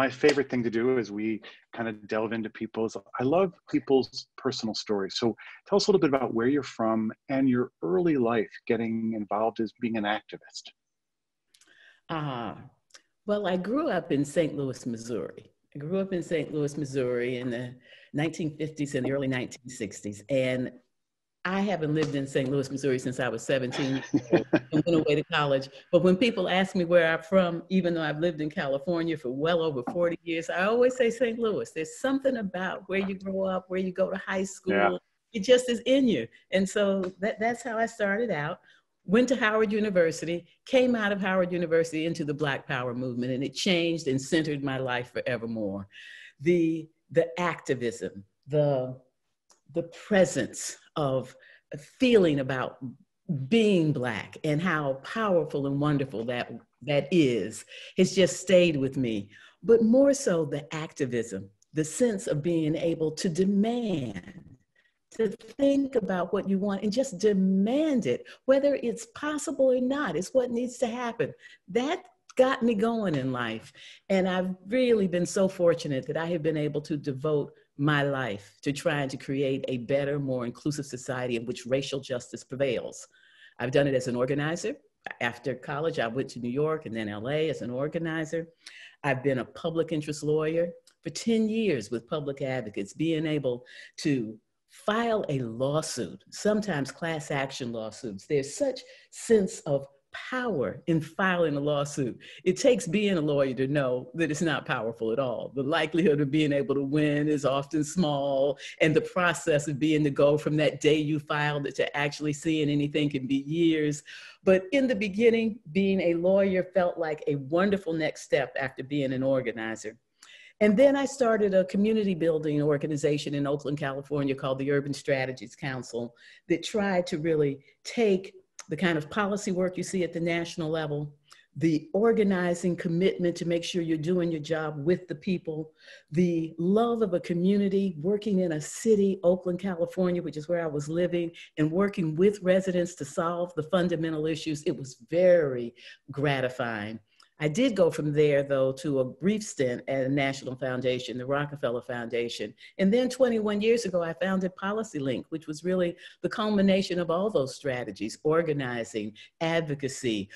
my favorite thing to do is we kind of delve into I love people's personal stories. So tell us a little bit about where you're from and your early life getting involved as being an activist. Well, I grew up in St. Louis, Missouri. I grew up in St. Louis, Missouri in the 1950s and the early 1960s. And I haven't lived in St. Louis, Missouri since I was 17 years old and went away to college. But when people ask me where I'm from, even though I've lived in California for well over 40 years, I always say St. Louis. There's something about where you grow up, where you go to high school. Yeah. It just is in you. And so that's how I started out. Went to Howard University, came out of Howard University into the Black Power movement, and it changed and centered my life forevermore. The activism, the presence of a feeling about being Black and how powerful and wonderful that is, has just stayed with me. But more so the activism, the sense of being able to demand, to think about what you want and just demand it, whether it's possible or not. It's what needs to happen. That got me going in life. And I've really been so fortunate that I have been able to devote my life to trying to create a better, more inclusive society in which racial justice prevails. I've done it as an organizer. After college, I went to New York and then LA as an organizer. I've been a public interest lawyer for 10 years with public advocates, being able to file a lawsuit, sometimes class action lawsuits. There's such sense of power in filing a lawsuit. It takes being a lawyer to know that it's not powerful at all. The likelihood of being able to win is often small, and the process of being to go from that day you filed it to actually seeing anything can be years. But in the beginning, being a lawyer felt like a wonderful next step after being an organizer. And then I started a community building organization in Oakland, California called the Urban Strategies Council that tried to really take the kind of policy work you see at the national level, the organizing commitment to make sure you're doing your job with the people, the love of a community, working in a city, Oakland, California, which is where I was living, and working with residents to solve the fundamental issues. It was very gratifying. I did go from there, though, to a brief stint at a national foundation, the Rockefeller Foundation. And then 21 years ago, I founded PolicyLink, which was really the culmination of all those strategies: organizing, advocacy,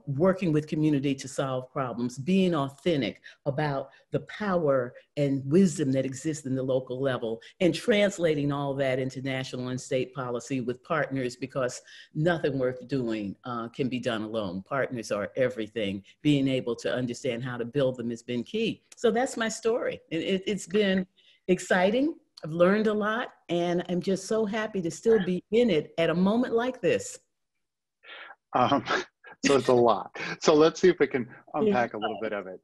working with community to solve problems, being authentic about the power and wisdom that exists in the local level, and translating all that into national and state policy with partners, because nothing worth doing can be done alone. Partners are everything. Being able to understand how to build them has been key. So that's my story. It's been exciting. I've learned a lot, and I'm just so happy to still be in it at a moment like this. So it's a lot. So let's see if we can unpack a little bit of it.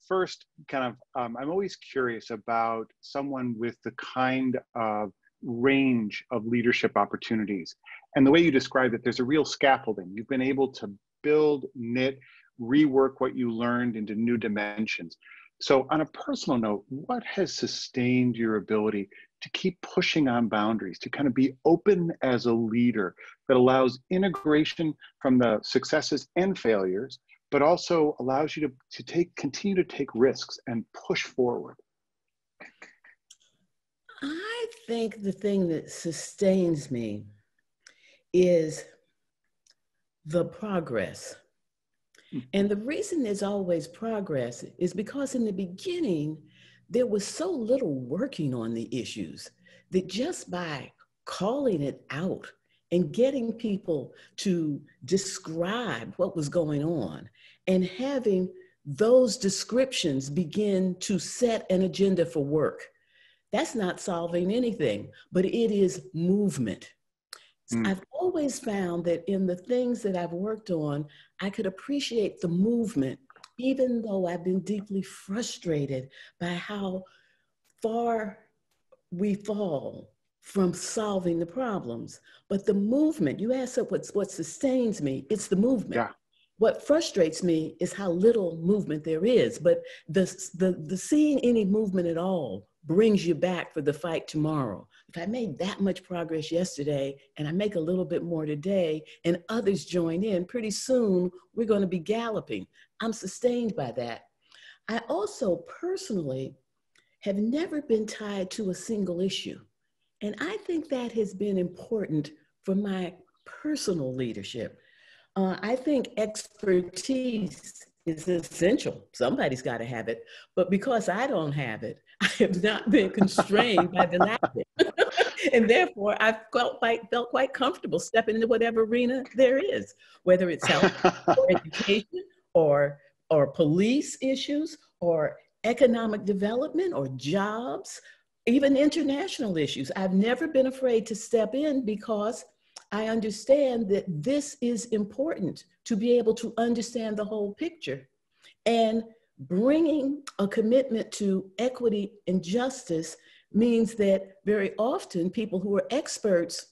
First, I'm always curious about someone with the kind of range of leadership opportunities. And the way you describe it, there's a real scaffolding. You've been able to build, knit, rework what you learned into new dimensions. So on a personal note, what has sustained your ability to keep pushing on boundaries, to kind of be open as a leader that allows integration from the successes and failures, but also allows you to continue to take risks and push forward? I think the thing that sustains me is the progress. And the reason there's always progress is because in the beginning, there was so little working on the issues that just by calling it out and getting people to describe what was going on and having those descriptions begin to set an agenda for work, that's not solving anything, but it is movement. I've always found that in the things that I've worked on, I could appreciate the movement, even though I've been deeply frustrated by how far we fall from solving the problems. But the movement, you asked what sustains me, it's the movement. Yeah. What frustrates me is how little movement there is, but the seeing any movement at all brings you back for the fight tomorrow. If I made that much progress yesterday and I make a little bit more today and others join in, pretty soon we're going to be galloping. I'm sustained by that. I also personally have never been tied to a single issue. And I think that has been important for my personal leadership. I think expertise is essential. Somebody's got to have it. But because I don't have it, I have not been constrained by the lack of it. And therefore, I felt quite comfortable stepping into whatever arena there is, whether it's health or education or police issues or economic development or jobs, even international issues. I've never been afraid to step in because I understand that this is important to be able to understand the whole picture. And bringing a commitment to equity and justice means that very often people who are experts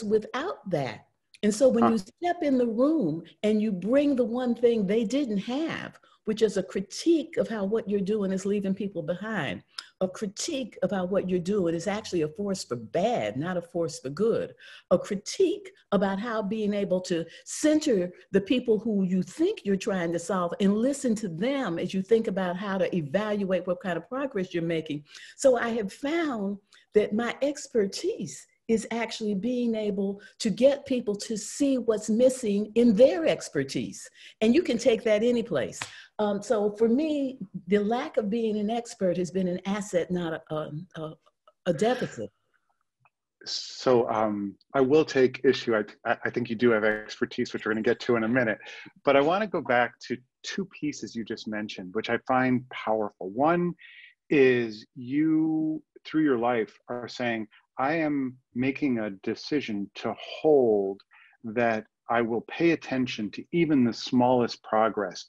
without that. And so when you step in the room and you bring the one thing they didn't have, which is a critique of how what you're doing is leaving people behind, a critique of how what you're doing is actually a force for bad, not a force for good, a critique about how being able to center the people who you think you're trying to solve and listen to them as you think about how to evaluate what kind of progress you're making. So I have found that my expertise is actually being able to get people to see what's missing in their expertise. And you can take that any place. So for me, the lack of being an expert has been an asset, not a deficit. So I will take issue. I think you do have expertise, which we're going to get to in a minute. But I want to go back to two pieces you just mentioned, which I find powerful. One is you, through your life, are saying, I am making a decision to hold that I will pay attention to even the smallest progress,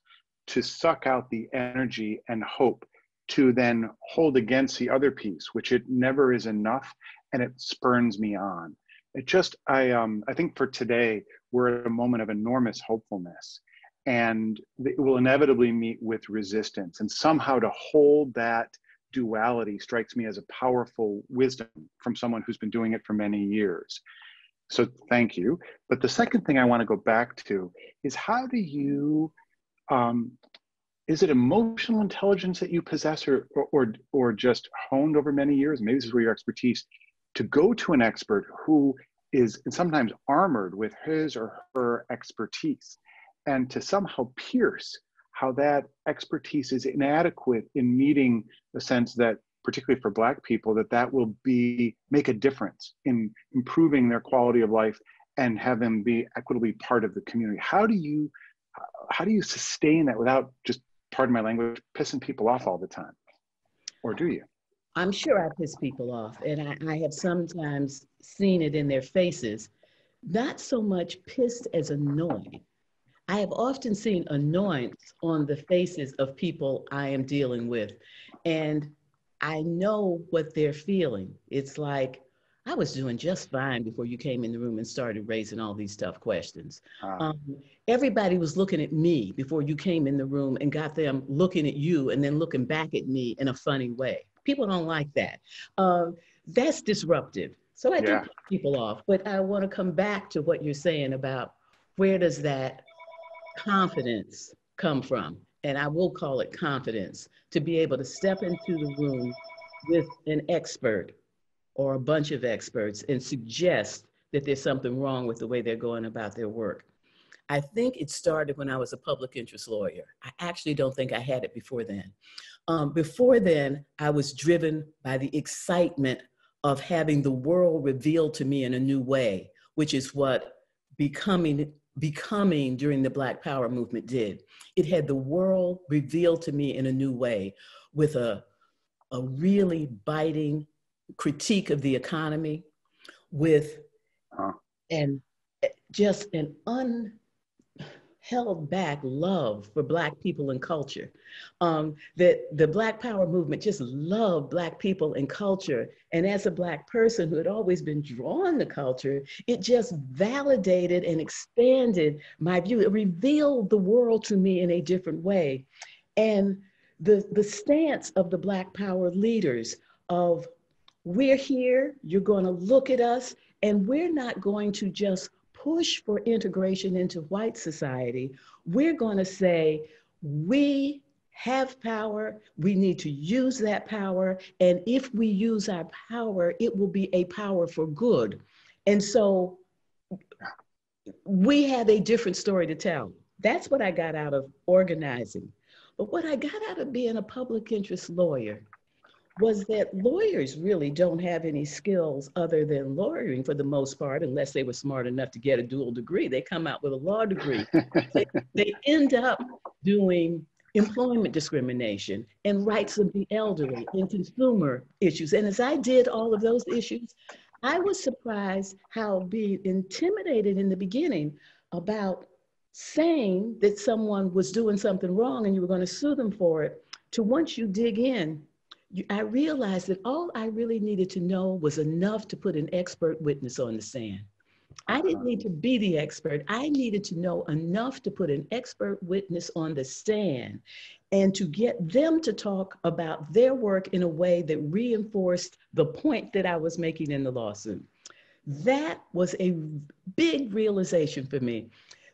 to suck out the energy and hope, to then hold against the other piece, which it never is enough, and it spurns me on. It just, I think for today, we're at a moment of enormous hopefulness, and it will inevitably meet with resistance, and somehow to hold that duality strikes me as a powerful wisdom from someone who's been doing it for many years. So thank you. But the second thing I want to go back to is, how do you, is it emotional intelligence that you possess or just honed over many years? Maybe this is where your expertise, to go to an expert who is sometimes armored with his or her expertise, and to somehow pierce how that expertise is inadequate in meeting the sense that, particularly for Black people, that will make a difference in improving their quality of life and have them be equitably part of the community. How do you sustain that without, just, pardon my language, pissing people off all the time? Or do you? I'm sure I piss people off, and I have sometimes seen it in their faces, not so much pissed as annoyed. I have often seen annoyance on the faces of people I am dealing with, and I know what they're feeling. It's like, I was doing just fine before you came in the room and started raising all these tough questions. Everybody was looking at me before you came in the room and got them looking at you and then looking back at me in a funny way. People don't like that. That's disruptive. So I do piss people off, but I want to come back to what you're saying about, where does that confidence come from? And I will call it confidence, to be able to step into the room with an expert or a bunch of experts and suggest that there's something wrong with the way they're going about their work. I think it started when I was a public interest lawyer. I actually don't think I had it before then. Before then, I was driven by the excitement of having the world revealed to me in a new way, which is what becoming during the Black Power movement did. It had the world revealed to me in a new way, with a really biting critique of the economy, with just an unheld back love for Black people and culture. That the Black Power movement just loved Black people and culture. And as a Black person who had always been drawn to culture, it just validated and expanded my view. It revealed the world to me in a different way. And the stance of the Black Power leaders of, we're here, you're going to look at us, and we're not going to just push for integration into white society. We're going to say, we have power. We need to use that power. And if we use our power, it will be a power for good. And so we have a different story to tell. That's what I got out of organizing. But what I got out of being a public interest lawyer was that lawyers really don't have any skills other than lawyering for the most part, unless they were smart enough to get a dual degree. They come out with a law degree. They end up doing employment discrimination and rights of the elderly and consumer issues. And as I did all of those issues, I was surprised how being intimidated in the beginning about saying that someone was doing something wrong and you were going to sue them for it, to once you dig in, I realized that all I really needed to know was enough to put an expert witness on the stand. I didn't need to be the expert. I needed to know enough to put an expert witness on the stand and to get them to talk about their work in a way that reinforced the point that I was making in the lawsuit. That was a big realization for me,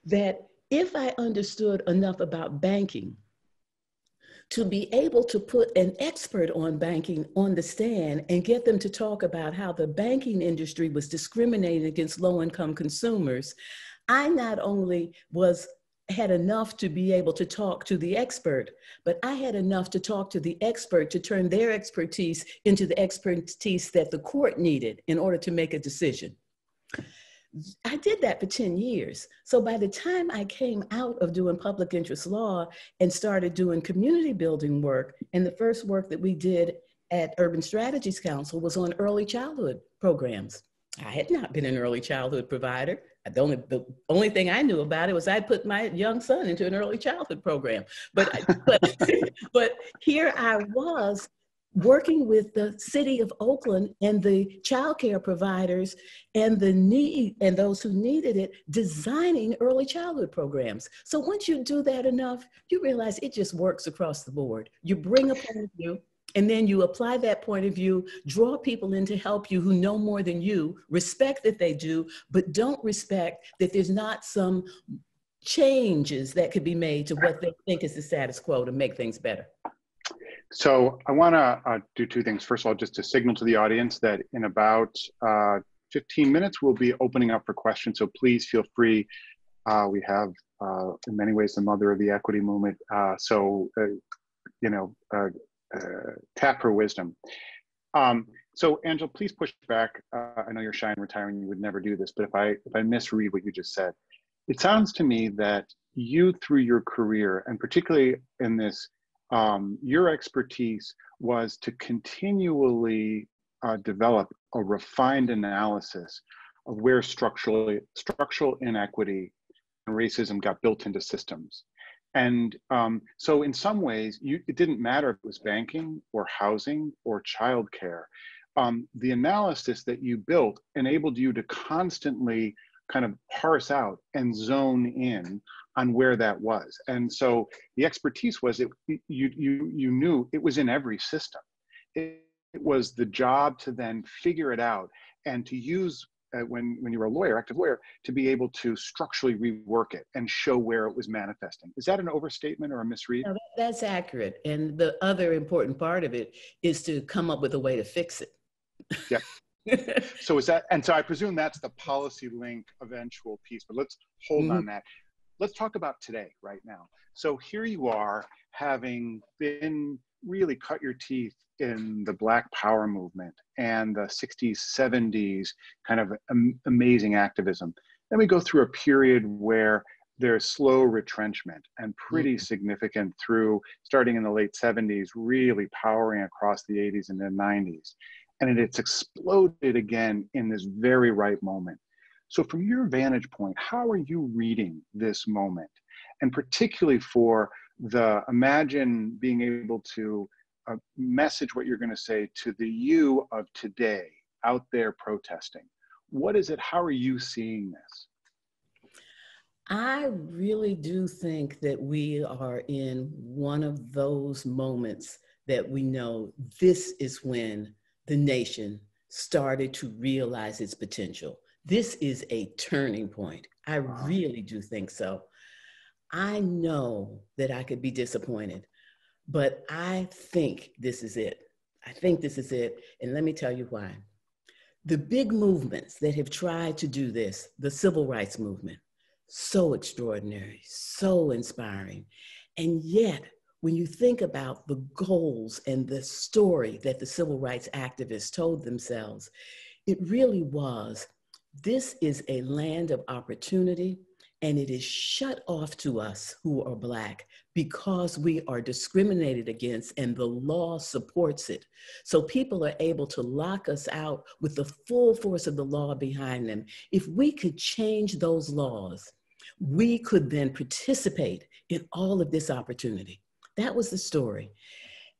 that if I understood enough about banking to be able to put an expert on banking on the stand and get them to talk about how the banking industry was discriminating against low-income consumers, I not only had enough to be able to talk to the expert, but I had enough to talk to the expert to turn their expertise into the expertise that the court needed in order to make a decision. I did that for 10 years. So by the time I came out of doing public interest law and started doing community building work, and the first work that we did at Urban Strategies Council was on early childhood programs. I had not been an early childhood provider. The only thing I knew about it was I put my young son into an early childhood program. But here I was working with the city of Oakland and the childcare providers and those who needed it, designing early childhood programs. So once you do that enough, you realize it just works across the board. You bring a point of view, and then you apply that point of view, draw people in to help you who know more than you, respect that they do, but don't respect that there's not some changes that could be made to what they think is the status quo to make things better. So I want to do two things. First of all, just to signal to the audience that in about 15 minutes, we'll be opening up for questions. So please feel free. We have, in many ways, the mother of the equity movement. Tap her wisdom. So Angela, please push back. I know you're shy and retiring. You would never do this, but if I misread what you just said, it sounds to me that you, through your career, and particularly in this, your expertise was to continually develop a refined analysis of where structural inequity and racism got built into systems. And so in some ways, it didn't matter if it was banking or housing or childcare. The analysis that you built enabled you to constantly kind of parse out and zone in on where that was. And so the expertise was you knew it was in every system. It was the job to then figure it out and to use when you were a lawyer, active lawyer, to be able to structurally rework it and show where it was manifesting. Is that an overstatement or a misread? No, that's accurate. And the other important part of it is to come up with a way to fix it. Yeah. So is that, and so I presume that's the PolicyLink eventual piece, but let's hold on that. Let's talk about today, right now. So here you are, having been really cut your teeth in the Black Power movement and the 60s, 70s kind of amazing activism. Then we go through a period where there's slow retrenchment and pretty significant through starting in the late 70s, really powering across the 80s and the 90s. And it's exploded again in this very right moment. So from your vantage point, how are you reading this moment? And particularly for imagine being able to message what you're going to say to the you of today out there protesting. What is it? How are you seeing this? I really do think that we are in one of those moments that we know this is when the nation started to realize its potential. This is a turning point. I really do think so. I know that I could be disappointed, But I think this is it. I think this is it. And let me tell you why. The big movements that have tried to do this, the civil rights movement, so extraordinary, so inspiring. And yet, when you think about the goals and the story that the civil rights activists told themselves, it really was, this is a land of opportunity, and it is shut off to us who are Black because we are discriminated against and the law supports it. So people are able to lock us out with the full force of the law behind them. If we could change those laws, we could then participate in all of this opportunity. That was the story.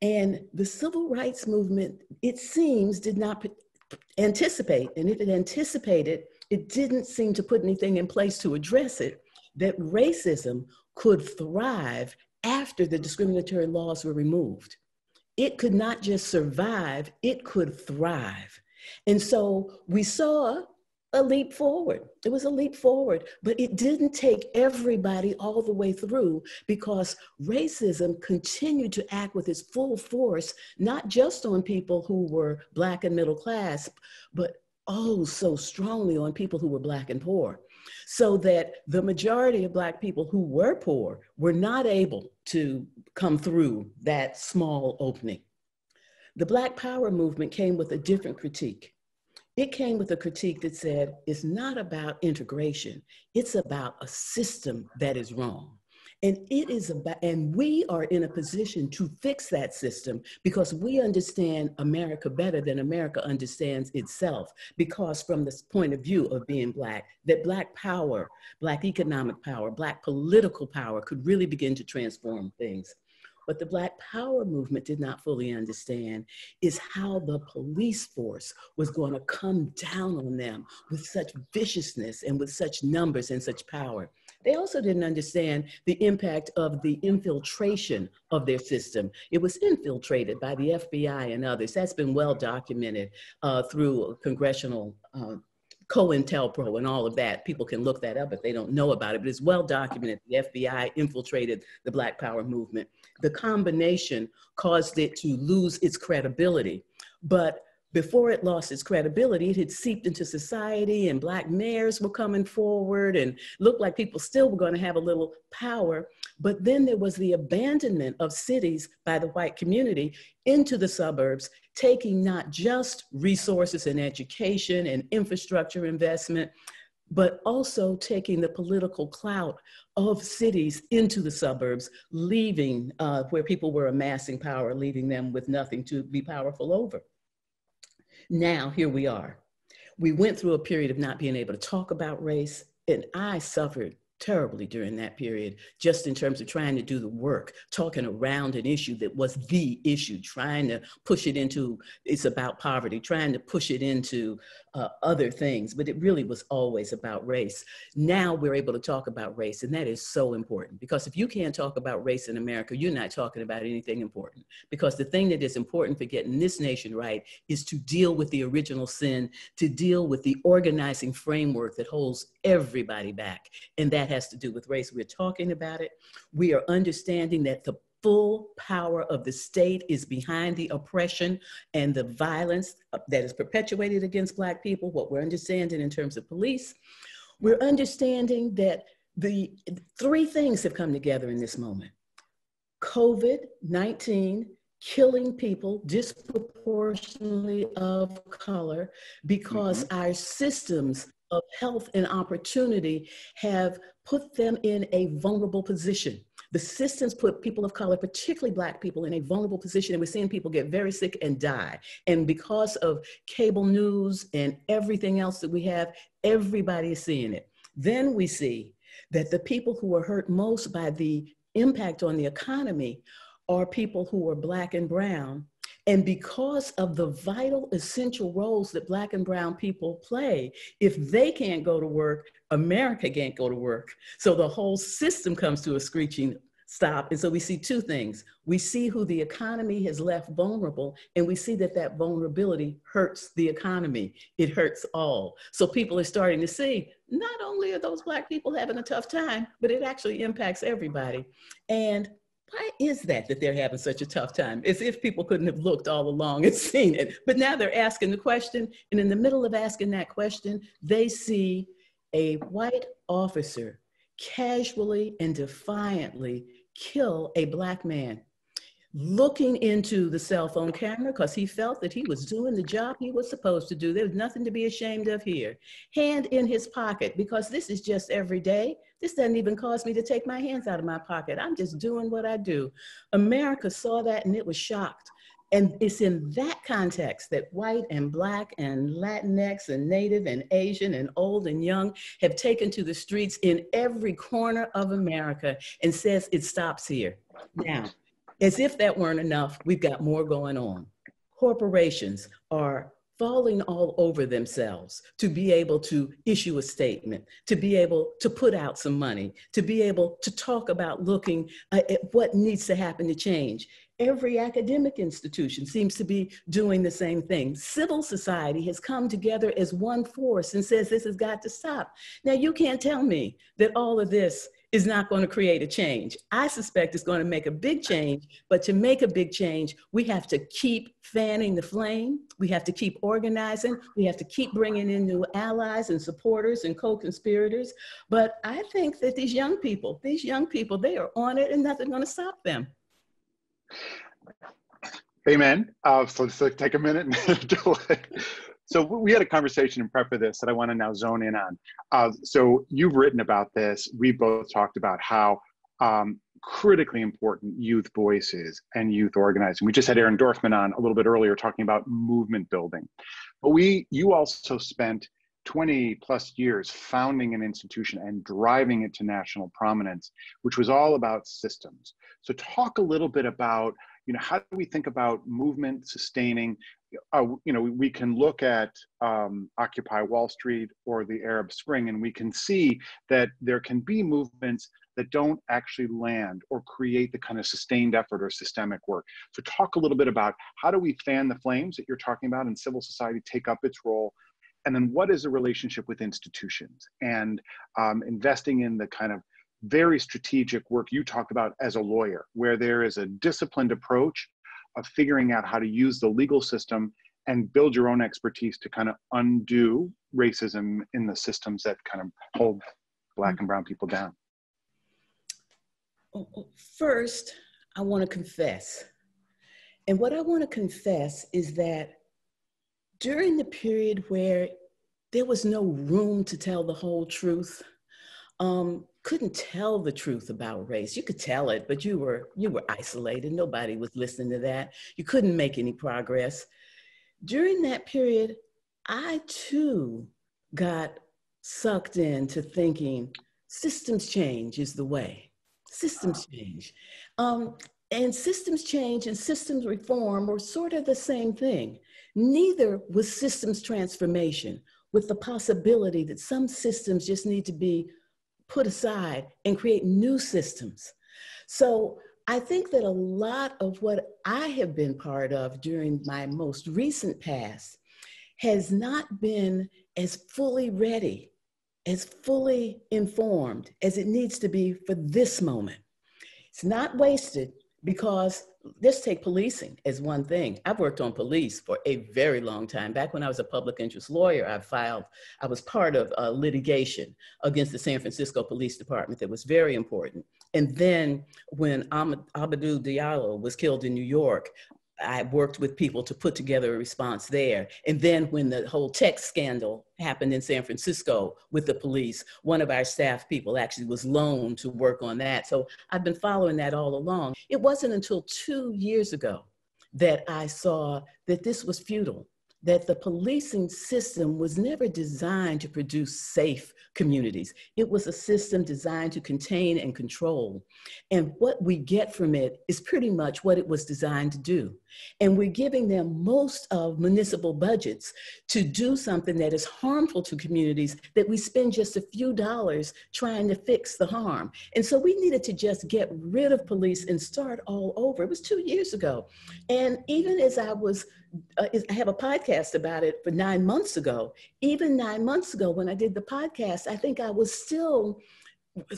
And the civil rights movement, it seems, did not anticipate, and if it anticipated, it didn't seem to put anything in place to address it, that racism could thrive after the discriminatory laws were removed. It could not just survive, it could thrive. And so we saw a leap forward. It was a leap forward, but it didn't take everybody all the way through because racism continued to act with its full force, not just on people who were Black and middle class, but oh, so strongly on people who were Black and poor. So that the majority of Black people who were poor were not able to come through that small opening. The Black Power movement came with a different critique. It came with a critique that said, it's not about integration, it's about a system that is wrong. And it is about, and we are in a position to fix that system because we understand America better than America understands itself. Because from this point of view of being Black, that Black power, Black economic power, Black political power could really begin to transform things. What the Black Power movement did not fully understand is how the police force was going to come down on them with such viciousness and with such numbers and such power. They also didn't understand the impact of the infiltration of their system. It was infiltrated by the FBI and others. That's been well documented through congressional COINTELPRO and all of that. People can look that up if they don't know about it, but it's well documented. The FBI infiltrated the Black Power movement. The combination caused it to lose its credibility. But before it lost its credibility, it had seeped into society and Black mayors were coming forward and looked like people still were going to have a little power. But then there was the abandonment of cities by the white community into the suburbs, taking not just resources and education and infrastructure investment, but also taking the political clout of cities into the suburbs, leaving where people were amassing power, leaving them with nothing to be powerful over. Now, here we are. We went through a period of not being able to talk about race, and I suffered terribly during that period, just in terms of trying to do the work, talking around an issue that was the issue, trying to push it into, it's about poverty, trying to push it into other things, but it really was always about race. Now we're able to talk about race, and that is so important, because if you can't talk about race in America, you're not talking about anything important, because the thing that is important for getting this nation right is to deal with the original sin, to deal with the organizing framework that holds everybody back, and that has to do with race. We're talking about it. We are understanding that the full power of the state is behind the oppression and the violence that is perpetuated against Black people. What we're understanding in terms of police, we're understanding that the three things have come together in this moment. COVID-19, killing people disproportionately of color because our systems of health and opportunity have put them in a vulnerable position. The systems put people of color, particularly Black people, in a vulnerable position, and we're seeing people get very sick and die. And because of cable news and everything else that we have, everybody is seeing it. Then we see that the people who are hurt most by the impact on the economy are people who are Black and brown. And because of the vital, essential roles that Black and brown people play, if they can't go to work, America can't go to work. So the whole system comes to a screeching stop. And so we see two things. We see who the economy has left vulnerable, and we see that that vulnerability hurts the economy. It hurts all. So people are starting to see, not only are those Black people having a tough time, but it actually impacts everybody. And why is that they're having such a tough time? As if people couldn't have looked all along and seen it. But now they're asking the question, and in the middle of asking that question, they see a white officer casually and defiantly kill a Black man, looking into the cell phone camera because he felt that he was doing the job he was supposed to do. There was nothing to be ashamed of here. Hand in his pocket, because this is just every day. This doesn't even cause me to take my hands out of my pocket. I'm just doing what I do. America saw that and it was shocked. And it's in that context that white and Black and Latinx and Native and Asian and old and young have taken to the streets in every corner of America and says it stops here. Now, as if that weren't enough, we've got more going on. Corporations are falling all over themselves to be able to issue a statement, to be able to put out some money, to be able to talk about looking at what needs to happen to change. Every academic institution seems to be doing the same thing. Civil society has come together as one force and says this has got to stop. Now, you can't tell me that all of this is not going to create a change. I suspect it's going to make a big change, but to make a big change, we have to keep fanning the flame. We have to keep organizing. We have to keep bringing in new allies and supporters and co-conspirators. But I think that these young people, they are on it and nothing's going to stop them. Amen. So take a minute and do it. So we had a conversation in prep for this that I want to now zone in on. So you've written about this. We both talked about how critically important youth voice is and youth organizing. We just had Aaron Dorfman on a little bit earlier talking about movement building. But you also spent 20 plus years founding an institution and driving it to national prominence, which was all about systems. So talk a little bit about, how do we think about movement sustaining? We can look at Occupy Wall Street or the Arab Spring, and we can see that there can be movements that don't actually land or create the kind of sustained effort or systemic work. So talk a little bit about how do we fan the flames that you're talking about and civil society take up its role? And then what is the relationship with institutions and investing in the kind of very strategic work you talked about as a lawyer, where there is a disciplined approach of figuring out how to use the legal system and build your own expertise to kind of undo racism in the systems that kind of hold Black and brown people down. First, I want to confess. And what I want to confess is that during the period where there was no room to tell the whole truth, couldn't tell the truth about race. You could tell it, but you were isolated. Nobody was listening to that. You couldn't make any progress. During that period, I too got sucked into thinking systems change is the way. Systems change. And systems change and systems reform were sort of the same thing. Neither was systems transformation, with the possibility that some systems just need to be put aside and create new systems. So I think that a lot of what I have been part of during my most recent past has not been as fully ready, as fully informed as it needs to be for this moment. It's not wasted because let's take policing as one thing. I've worked on police for a very long time. Back when I was a public interest lawyer, I was part of litigation against the San Francisco Police Department that was very important. And then when Amadou Diallo was killed in New York, I worked with people to put together a response there. And then when the whole tech scandal happened in San Francisco with the police, one of our staff people actually was loaned to work on that. So I've been following that all along. It wasn't until 2 years ago that I saw that this was futile, that the policing system was never designed to produce safe communities. It was a system designed to contain and control. And what we get from it is pretty much what it was designed to do. And we're giving them most of municipal budgets to do something that is harmful to communities that we spend just a few dollars trying to fix the harm. And so we needed to just get rid of police and start all over. It was 2 years ago. And even as I have a podcast about it for 9 months ago. Even 9 months ago, when I did the podcast, I think I was still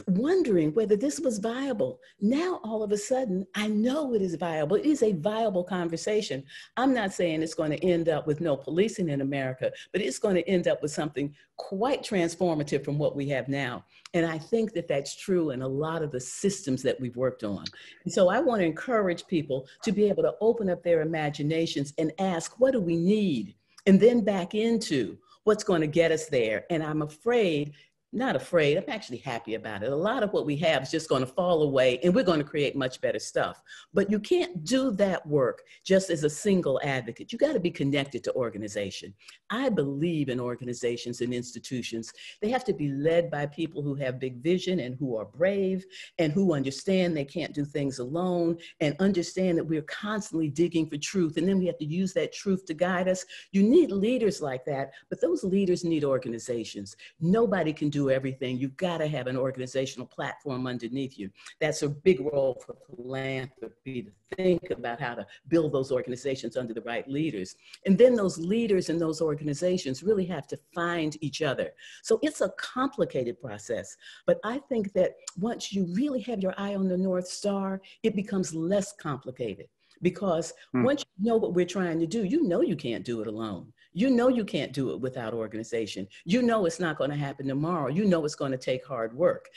wondering whether this was viable. Now, all of a sudden, I know it is viable. It is a viable conversation. I'm not saying it's going to end up with no policing in America, but it's going to end up with something quite transformative from what we have now. And I think that that's true in a lot of the systems that we've worked on. And so I want to encourage people to be able to open up their imaginations and ask, what do we need? And then back into what's going to get us there. And I'm afraid, not afraid, I'm actually happy about it. A lot of what we have is just going to fall away and we're going to create much better stuff. But you can't do that work just as a single advocate. You got to be connected to organization. I believe in organizations and institutions. They have to be led by people who have big vision and who are brave and who understand they can't do things alone and understand that we're constantly digging for truth. And then we have to use that truth to guide us. You need leaders like that, but those leaders need organizations. Nobody can do everything. You've got to have an organizational platform underneath you. That's a big role for philanthropy, to think about how to build those organizations under the right leaders. And then those leaders and those organizations really have to find each other. So it's a complicated process, but I think that once you really have your eye on the North Star, it becomes less complicated. Because once you know what we're trying to do, you know you can't do it alone. You know you can't do it without organization. You know it's not going to happen tomorrow. You know it's going to take hard work.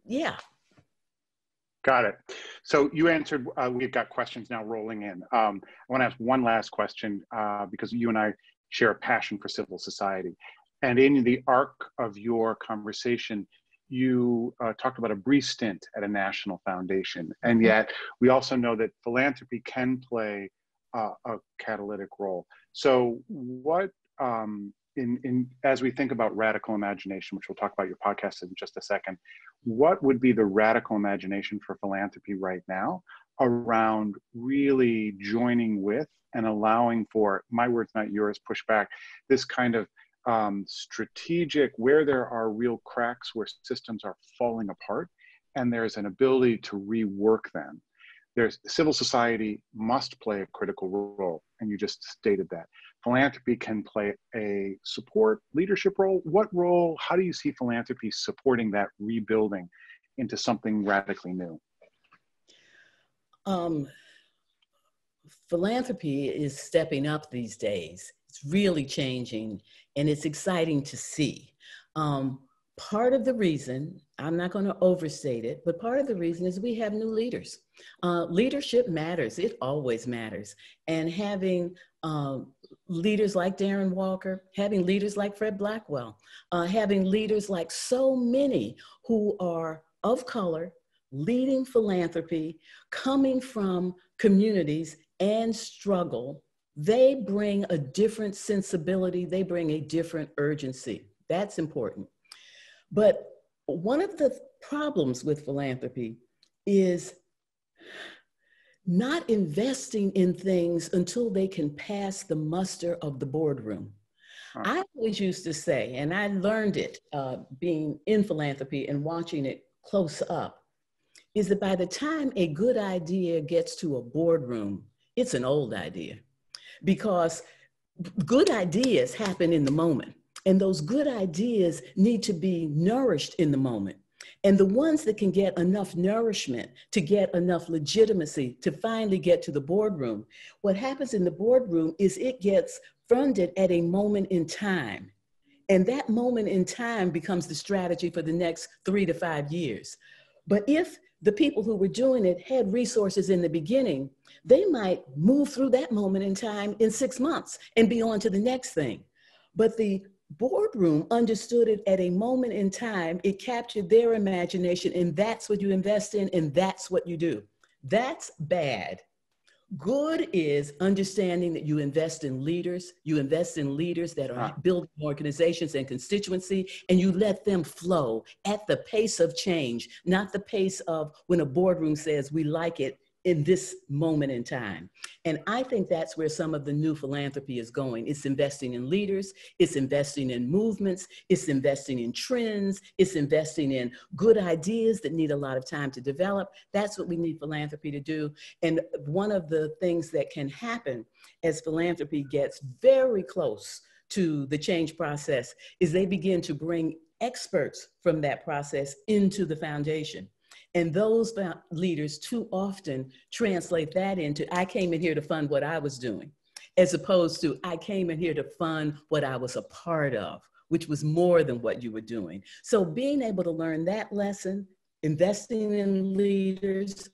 Yeah. Got it. So you answered, we've got questions now rolling in. I want to ask one last question because you and I share a passion for civil society. And in the arc of your conversation, you talked about a brief stint at a national foundation. And yet we also know that philanthropy can play a catalytic role. So what, as we think about radical imagination, which we'll talk about your podcast in just a second, what would be the radical imagination for philanthropy right now around really joining with and allowing for, my words, not yours, pushback, this kind of strategic, where there are real cracks, where systems are falling apart, and there's an ability to rework them. Civil society must play a critical role, and you just stated that. Philanthropy can play a support leadership role. What role, how do you see philanthropy supporting that rebuilding into something radically new? Philanthropy is stepping up these days. It's really changing, and it's exciting to see. Part of the reason, I'm not going to overstate it, but part of the reason is we have new leaders. Leadership matters. It always matters. And having leaders like Darren Walker, having leaders like Fred Blackwell, having leaders like so many who are of color, leading philanthropy, coming from communities and struggle, they bring a different sensibility. They bring a different urgency. That's important. But one of the problems with philanthropy is not investing in things until they can pass the muster of the boardroom. I always used to say, and I learned it being in philanthropy and watching it close up, is that by the time a good idea gets to a boardroom, it's an old idea. Because good ideas happen in the moment. And those good ideas need to be nourished in the moment. And the ones that can get enough nourishment to get enough legitimacy to finally get to the boardroom, what happens in the boardroom is it gets funded at a moment in time. And that moment in time becomes the strategy for the next 3 to 5 years. But if the people who were doing it had resources in the beginning, they might move through that moment in time in 6 months and be on to the next thing. But the boardroom understood it at a moment in time. It captured their imagination, and that's what you invest in, and that's what you do. That's bad. Good is understanding that you invest in leaders. You invest in leaders that are building organizations and constituency, and you let them flow at the pace of change, not the pace of when a boardroom says we like it in this moment in time. And I think that's where some of the new philanthropy is going. It's investing in leaders, it's investing in movements, it's investing in trends, it's investing in good ideas that need a lot of time to develop. That's what we need philanthropy to do. And one of the things that can happen as philanthropy gets very close to the change process is they begin to bring experts from that process into the foundation. And those leaders too often translate that into, I came in here to fund what I was doing, as opposed to, I came in here to fund what I was a part of, which was more than what you were doing. So being able to learn that lesson, investing in leaders,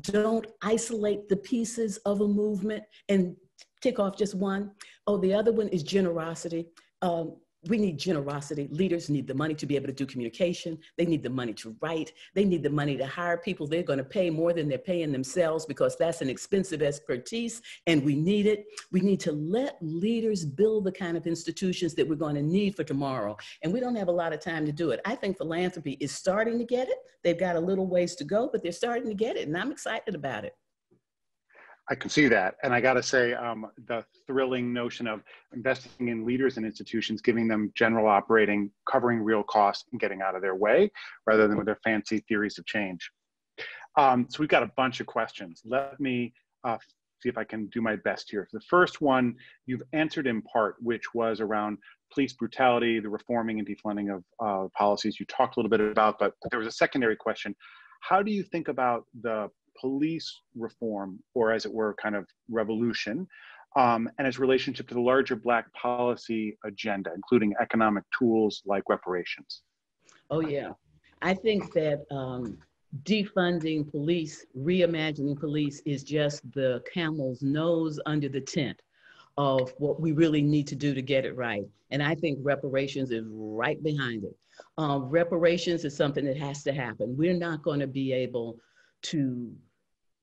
don't isolate the pieces of a movement and tick off just one. Oh, the other one is generosity. We need generosity. Leaders need the money to be able to do communication. They need the money to write. They need the money to hire people. They're going to pay more than they're paying themselves because that's an expensive expertise, and we need it. We need to let leaders build the kind of institutions that we're going to need for tomorrow. And we don't have a lot of time to do it. I think philanthropy is starting to get it. They've got a little ways to go, but they're starting to get it, and I'm excited about it. I can see that. And I got to say, the thrilling notion of investing in leaders and institutions, giving them general operating, covering real costs, and getting out of their way, rather than with their fancy theories of change. So we've got a bunch of questions. Let me see if I can do my best here. The first one you've answered in part, which was around police brutality, the reforming and defunding of policies you talked a little bit about, but there was a secondary question. How do you think about the police reform, or as it were, kind of revolution, and its relationship to the larger Black policy agenda, including economic tools like reparations? Oh, yeah. I think that defunding police, reimagining police is just the camel's nose under the tent of what we really need to do to get it right. And I think reparations is right behind it. Reparations is something that has to happen. We're not going to be able to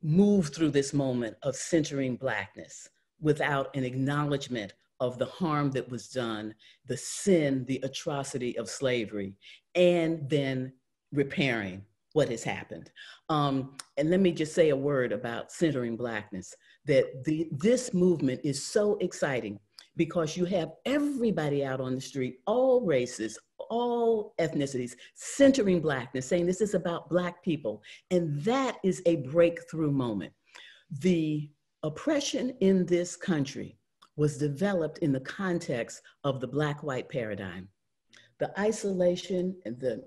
move through this moment of centering Blackness without an acknowledgement of the harm that was done, the sin, the atrocity of slavery, and then repairing what has happened. And let me just say a word about centering Blackness, that this movement is so exciting because you have everybody out on the street, all races, all ethnicities, centering Blackness, saying this is about Black people. And that is a breakthrough moment. The oppression in this country was developed in the context of the Black-white paradigm. The isolation and the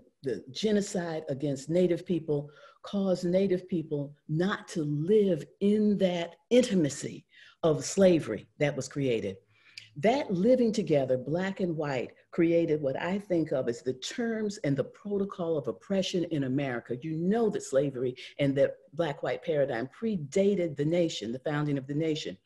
genocide against Native people caused Native people not to live in that intimacy of slavery that was created. That living together, Black and white, created what I think of as the terms and the protocol of oppression in America. You know that slavery and that Black-white paradigm predated the nation, the founding of the nation.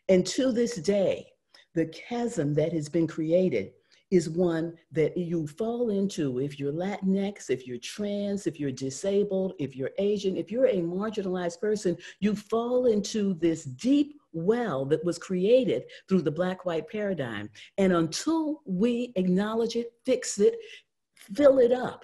And to this day, the chasm that has been created is one that you fall into if you're Latinx, if you're trans, if you're disabled, if you're Asian, if you're a marginalized person, you fall into this deep well that was created through the Black-white paradigm. And until we acknowledge it, fix it, fill it up,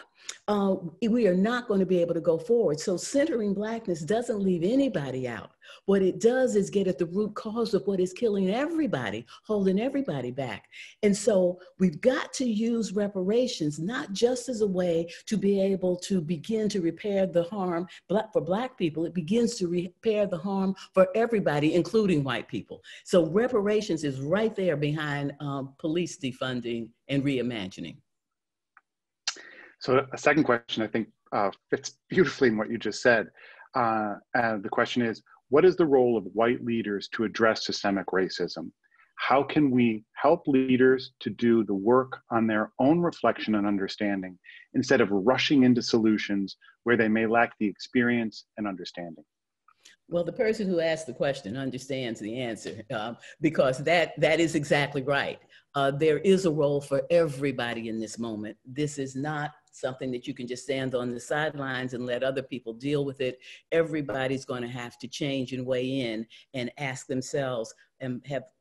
we are not going to be able to go forward. So centering Blackness doesn't leave anybody out. What it does is get at the root cause of what is killing everybody, holding everybody back. And so we've got to use reparations, not just as a way to be able to begin to repair the harm for Black people. It begins to repair the harm for everybody, including white people. So reparations is right there behind police defunding and reimagining. So a second question I think fits beautifully in what you just said. The question is, what is the role of white leaders to address systemic racism? How can we help leaders to do the work on their own reflection and understanding instead of rushing into solutions where they may lack the experience and understanding? Well, the person who asked the question understands the answer because that is exactly right. There is a role for everybody in this moment. This is not something that you can just stand on the sidelines and let other people deal with it. Everybody's going to have to change and weigh in and ask themselves,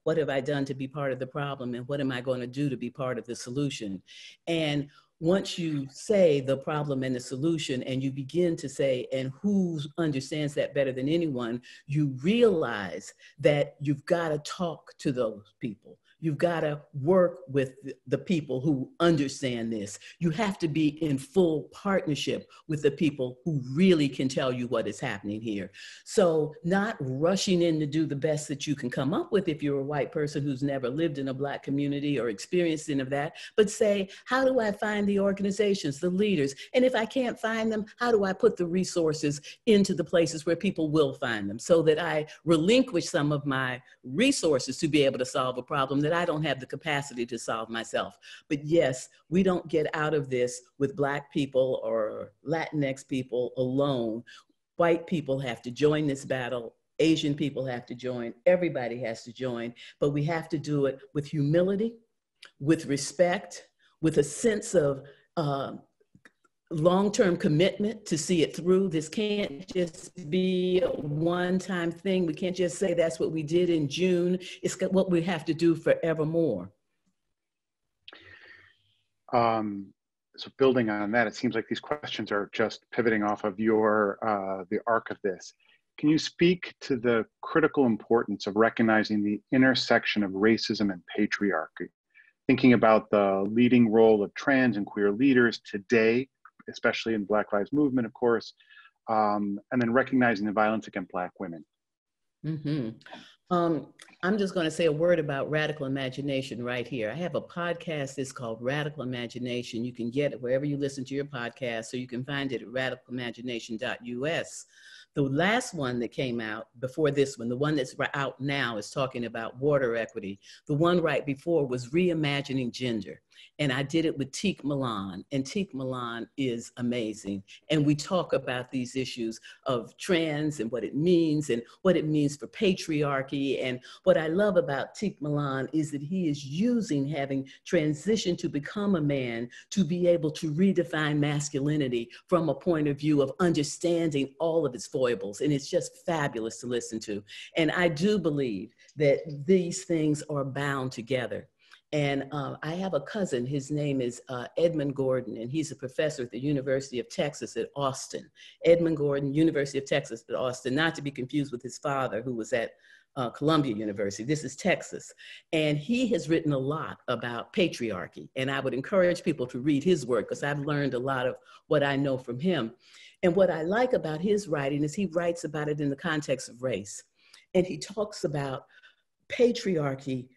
what have I done to be part of the problem, and what am I going to do to be part of the solution? And once you say the problem and the solution, and you begin to say, and who understands that better than anyone, you realize that you've got to talk to those people. You've got to work with the people who understand this. You have to be in full partnership with the people who really can tell you what is happening here. So not rushing in to do the best that you can come up with if you're a white person who's never lived in a Black community or experienced any of that, but say, how do I find the organizations, the leaders? And if I can't find them, how do I put the resources into the places where people will find them, so that I relinquish some of my resources to be able to solve a problem that I don't have the capacity to solve myself. But yes, we don't get out of this with Black people or Latinx people alone. White people have to join this battle. Asian people have to join. Everybody has to join, but we have to do it with humility, with respect, with a sense of long-term commitment to see it through. This can't just be a one-time thing. We can't just say that's what we did in June. It's what we have to do forevermore. So building on that, it seems like these questions are just pivoting off of your the arc of this. Can you speak to the critical importance of recognizing the intersection of racism and patriarchy? Thinking about the leading role of trans and queer leaders today, especially in Black Lives Movement, of course, and then recognizing the violence against Black women. Mm-hmm. I'm just going to say a word about radical imagination right here. I have a podcast that's called Radical Imagination. You can get it wherever you listen to your podcast, so you can find it at radicalimagination.us. The last one that came out before this one, the one that's out now, is talking about water equity. The one right before was reimagining gender. And I did it with Teak Milan, and Teak Milan is amazing. And we talk about these issues of trans and what it means for patriarchy. And what I love about Teak Milan is that he is using having transitioned to become a man to be able to redefine masculinity from a point of view of understanding all of its foibles. And it's just fabulous to listen to. And I do believe that these things are bound together. And I have a cousin, his name is Edmund Gordon, and he's a professor at the University of Texas at Austin. Edmund Gordon, University of Texas at Austin, not to be confused with his father, who was at Columbia University. This is Texas. And he has written a lot about patriarchy. And I would encourage people to read his work, because I've learned a lot of what I know from him. And what I like about his writing is he writes about it in the context of race. And he talks about patriarchy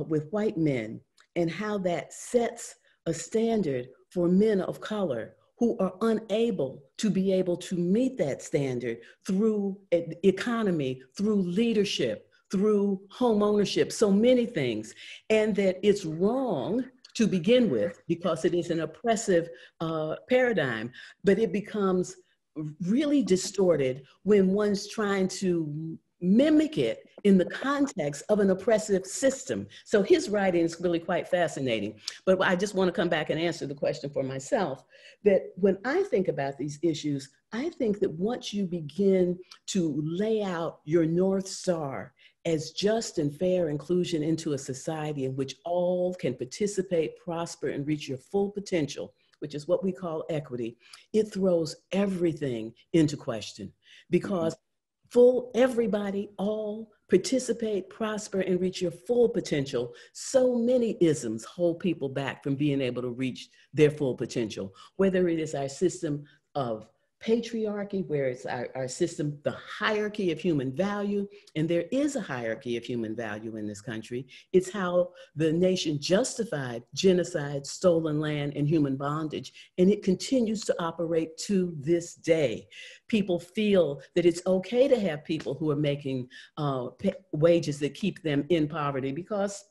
with white men, and how that sets a standard for men of color who are unable to be able to meet that standard through economy, through leadership, through home ownership, so many things. And that it's wrong to begin with because it is an oppressive paradigm, but it becomes really distorted when one's trying to mimic it in the context of an oppressive system. So his writing is really quite fascinating. But I just want to come back and answer the question for myself, that when I think about these issues, I think that once you begin to lay out your North Star as just and fair inclusion into a society in which all can participate, prosper, and reach your full potential, which is what we call equity, it throws everything into question, because everybody, all participate, prosper, and reach your full potential. So many isms hold people back from being able to reach their full potential, whether it is our system of patriarchy, where it's our system, the hierarchy of human value, and there is a hierarchy of human value in this country. It's how the nation justified genocide, stolen land, and human bondage, and it continues to operate to this day. People feel that it's okay to have people who are making wages that keep them in poverty because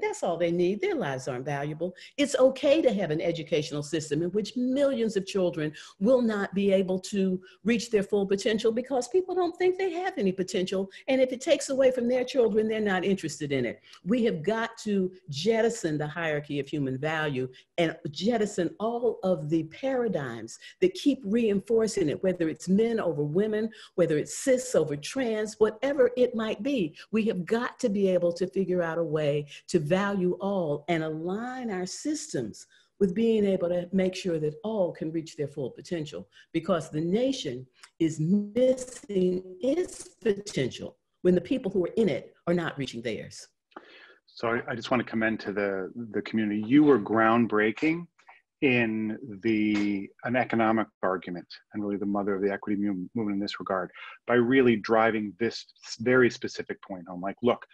that's all they need. Their lives aren't valuable. It's okay to have an educational system in which millions of children will not be able to reach their full potential because people don't think they have any potential. And if it takes away from their children, they're not interested in it. We have got to jettison the hierarchy of human value and jettison all of the paradigms that keep reinforcing it, whether it's men over women, whether it's cis over trans, whatever it might be. We have got to be able to figure out a way to value all and align our systems with being able to make sure that all can reach their full potential, because the nation is missing its potential when the people who are in it are not reaching theirs. So I just want to commend to the community. You were groundbreaking in an economic argument, and really the mother of the equity movement in this regard, by really driving this very specific point home. Like, look,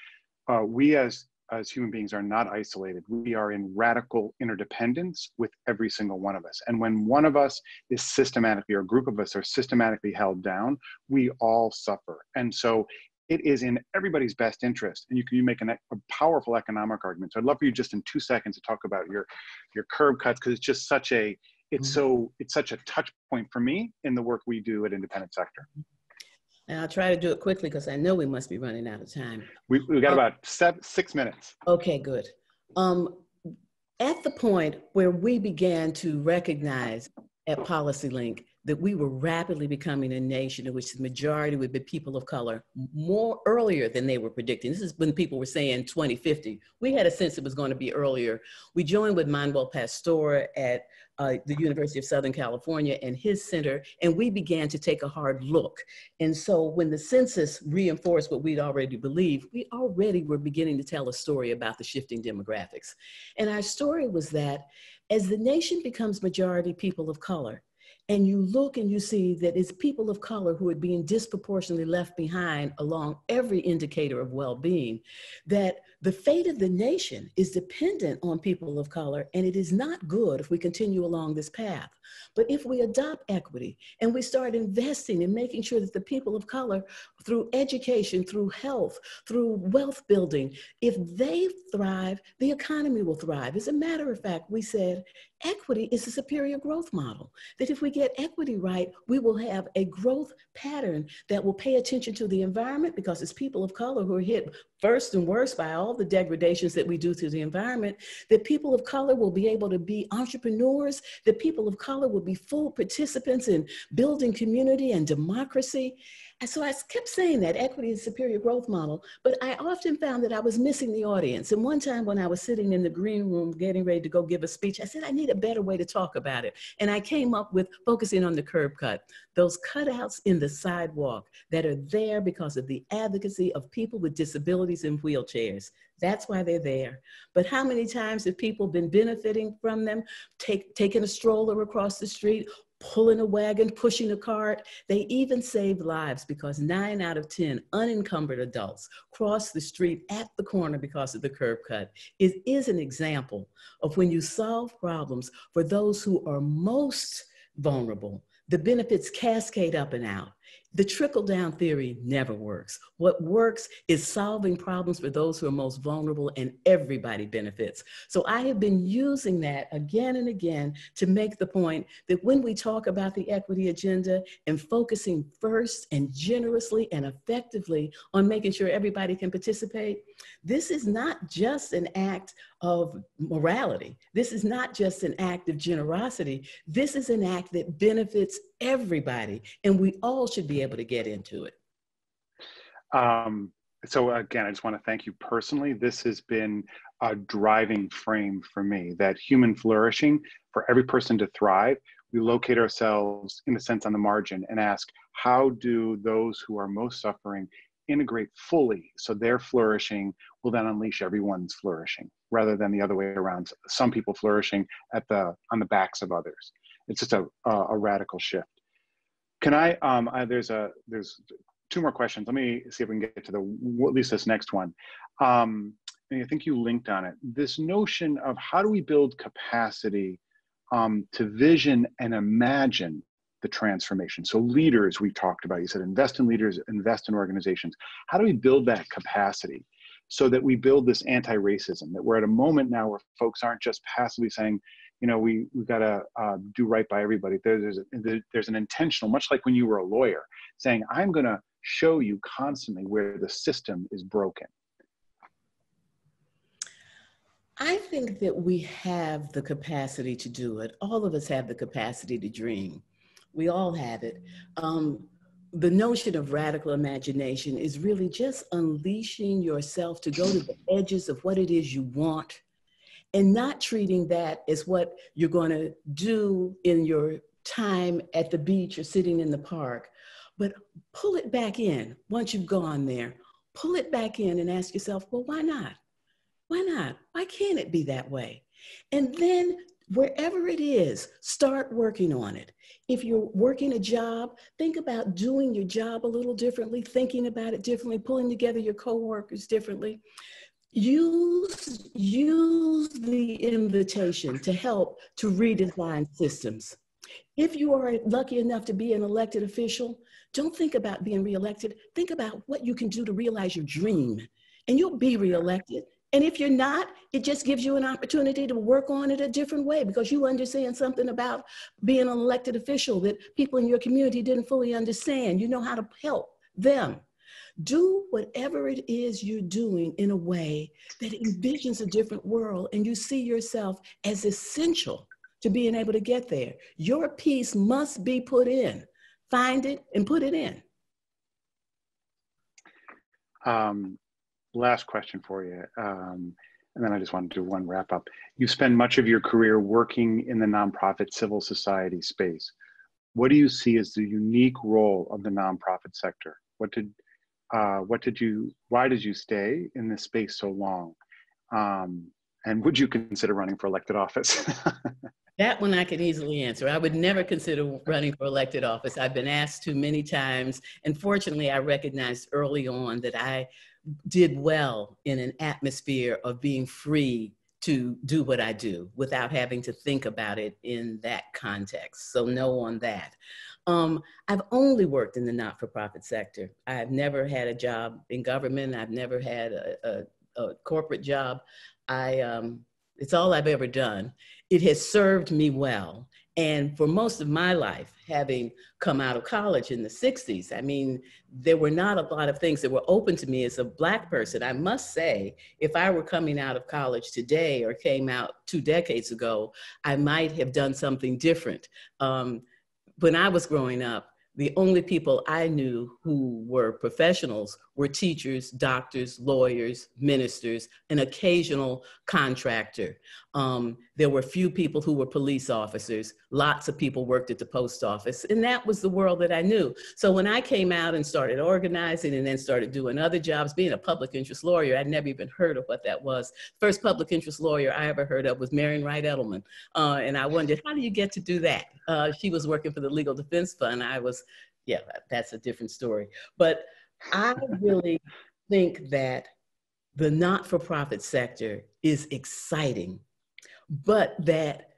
we as human beings are not isolated. We are in radical interdependence with every single one of us. And when one of us is systematically, or a group of us are systematically held down, we all suffer. And so it is in everybody's best interest. And you make a powerful economic argument. So I'd love for you just in 2 seconds to talk about your curb cuts, because it's just such a, it's such a touch point for me in the work we do at Independent Sector. And I'll try to do it quickly because I know we must be running out of time. We got about 6 minutes. Okay, good. At the point where we began to recognize at PolicyLink that we were rapidly becoming a nation in which the majority would be people of color more earlier than they were predicting. This is when people were saying 2050. We had a sense it was going to be earlier. We joined with Manuel Pastor at the University of Southern California and his center, and we began to take a hard look. And so when the census reinforced what we'd already believed, we already were beginning to tell a story about the shifting demographics. And our story was that as the nation becomes majority people of color, and you look and you see that it's people of color who are being disproportionately left behind along every indicator of well-being, that the fate of the nation is dependent on people of color, and it is not good if we continue along this path. But if we adopt equity and we start investing in making sure that the people of color, through education, through health, through wealth building, if they thrive, the economy will thrive. As a matter of fact, we said equity is a superior growth model, that if we get equity right, we will have a growth pattern that will pay attention to the environment, because it's people of color who are hit first and worst by all the degradations that we do to the environment, that people of color will be able to be entrepreneurs, that people of color will be full participants in building community and democracy. And so I kept saying that equity is a superior growth model, but I often found that I was missing the audience. And one time when I was sitting in the green room getting ready to go give a speech, I said, I need a better way to talk about it. And I came up with focusing on the curb cut, those cutouts in the sidewalk that are there because of the advocacy of people with disabilities in wheelchairs. That's why they're there. But how many times have people been benefiting from them, taking a stroller across the street, pulling a wagon, pushing a cart? They even save lives, because 9 out of 10 unencumbered adults cross the street at the corner because of the curb cut. It is an example of when you solve problems for those who are most vulnerable, the benefits cascade up and out. The trickle-down theory never works. What works is solving problems for those who are most vulnerable, and everybody benefits. So I have been using that again and again to make the point that when we talk about the equity agenda and focusing first and generously and effectively on making sure everybody can participate, this is not just an act of morality. This is not just an act of generosity. This is an act that benefits everybody, and we all should be able to get into it. So again, I just want to thank you personally. This has been a driving frame for me, that human flourishing, for every person to thrive, we locate ourselves in a sense on the margin and ask, how do those who are most suffering integrate fully so their flourishing will then unleash everyone's flourishing, rather than the other way around, some people flourishing on the backs of others. It's just a radical shift. Can there's 2 more questions. Let me see if we can get to at least this next one. And I think you linked on it. This notion of how do we build capacity to vision and imagine the transformation. So leaders, we talked about, you said invest in leaders, invest in organizations. How do we build that capacity so that we build this anti-racism, that we're at a moment now where folks aren't just passively saying, you know, we've got to do right by everybody. There's an intentional, much like when you were a lawyer, saying, I'm going to show you constantly where the system is broken. I think that we have the capacity to do it. All of us have the capacity to dream. We all have it. The notion of radical imagination is really just unleashing yourself to go to the edges of what it is you want, and not treating that as what you're going to do in your time at the beach or sitting in the park, but pull it back in once you've gone there. Pull it back in and ask yourself, well, why not? Why not? Why can't it be that way? And then wherever it is, start working on it. If you're working a job, think about doing your job a little differently, thinking about it differently, pulling together your coworkers differently. Use the invitation to help to redesign systems. If you are lucky enough to be an elected official, don't think about being reelected. Think about what you can do to realize your dream, and you'll be reelected. And if you're not, it just gives you an opportunity to work on it a different way because you understand something about being an elected official that people in your community didn't fully understand. You know how to help them. Do whatever it is you're doing in a way that envisions a different world and you see yourself as essential to being able to get there. Your piece must be put in. Find it and put it in. Last question for you. And then I just want to do one wrap up. You spend much of your career working in the nonprofit civil society space. What do you see as the unique role of the nonprofit sector? Why did you stay in this space so long? And would you consider running for elected office? That one I can easily answer. I would never consider running for elected office. I've been asked to many times. And fortunately, I recognized early on that I did well in an atmosphere of being free to do what I do without having to think about it in that context. So no on that. I've only worked in the not-for-profit sector. I've never had a job in government. I've never had a corporate job. It's all I've ever done. It has served me well. And for most of my life, having come out of college in the 60s, I mean, there were not a lot of things that were open to me as a Black person. I must say, if I were coming out of college today or came out 2 decades ago, I might have done something different. When I was growing up, the only people I knew who were professionals were teachers, doctors, lawyers, ministers, an occasional contractor. There were few people who were police officers. Lots of people worked at the post office, and that was the world that I knew. So when I came out and started organizing and then started doing other jobs, being a public interest lawyer, I'd never even heard of what that was. First public interest lawyer I ever heard of was Marian Wright Edelman. And I wondered, how do you get to do that? She was working for the Legal Defense Fund. Yeah, that's a different story. But I really think that the not-for-profit sector is exciting, but that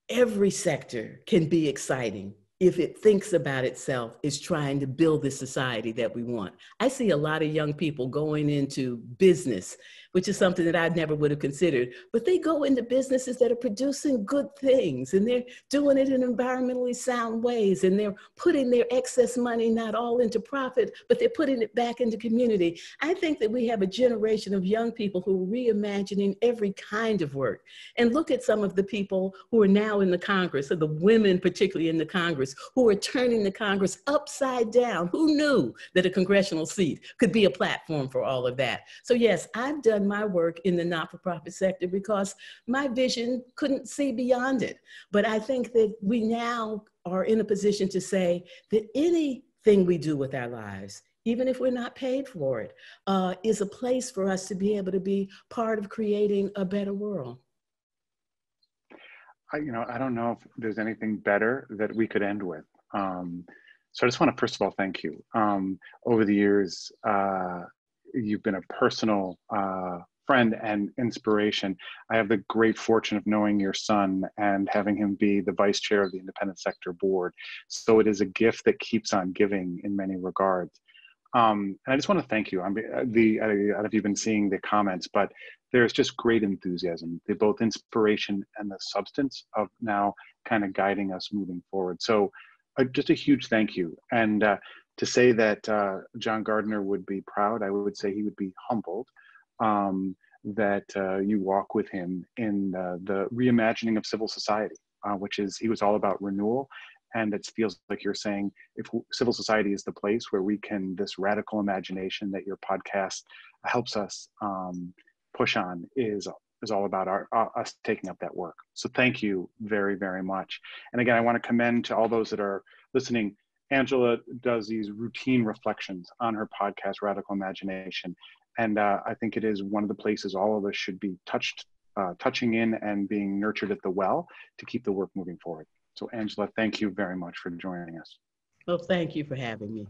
every sector can be exciting if it thinks about itself as trying to build the society that we want. I see a lot of young people going into business, which is something that I never would have considered, but they go into businesses that are producing good things, and they're doing it in environmentally sound ways, and they're putting their excess money not all into profit, but they're putting it back into community. I think that we have a generation of young people who are reimagining every kind of work. And look at some of the people who are now in the Congress, or the women particularly in the Congress, who are turning the Congress upside down. Who knew that a congressional seat could be a platform for all of that? So yes, I've done my work in the not-for-profit sector because my vision couldn't see beyond it. But I think that we now are in a position to say that anything we do with our lives, even if we're not paid for it, is a place for us to be able to be part of creating a better world. I don't know if there's anything better that we could end with. So I just want to, first of all, thank you. Over the years, you've been a personal friend and inspiration. I have the great fortune of knowing your son and having him be the vice chair of the Independent Sector Board. So it is a gift that keeps on giving in many regards. And I just want to thank you. I don't know if you've been seeing the comments, but there's just great enthusiasm. They're both inspiration and the substance of now kind of guiding us moving forward. So just a huge thank you. And to say that John Gardner would be proud, I would say he would be humbled that you walk with him in the reimagining of civil society, which is, he was all about renewal. And it feels like you're saying, if civil society is the place where we can, this radical imagination that your podcast helps us push on is all about us taking up that work. So thank you very, very much. And again, I want to commend to all those that are listening. Angela does these routine reflections on her podcast, Radical Imagination. And I think it is one of the places all of us should be touching in and being nurtured at the well to keep the work moving forward. So Angela, thank you very much for joining us. Well, thank you for having me.